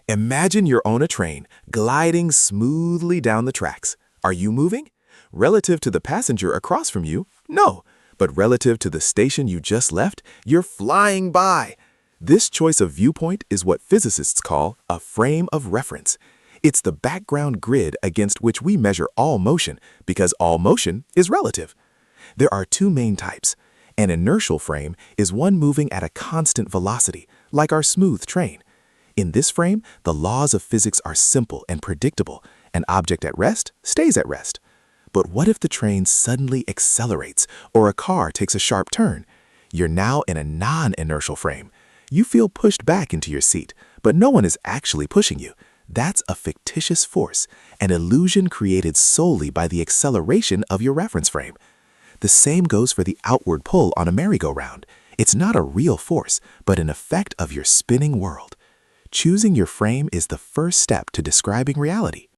Imagine you're on a train, gliding smoothly down the tracks. Are you moving? Relative to the passenger across from you, no. But relative to the station you just left, you're flying by. This choice of viewpoint is what physicists call a frame of reference. It's the background grid against which we measure all motion, because all motion is relative. There are two main types. An inertial frame is one moving at a constant velocity, like our smooth train. In this frame, the laws of physics are simple and predictable. An object at rest stays at rest. But what if the train suddenly accelerates or a car takes a sharp turn? You're now in a non-inertial frame. You feel pushed back into your seat, but no one is actually pushing you. That's a fictitious force, an illusion created solely by the acceleration of your reference frame. The same goes for the outward pull on a merry-go-round. It's not a real force, but an effect of your spinning world. Choosing your frame is the first step to describing reality.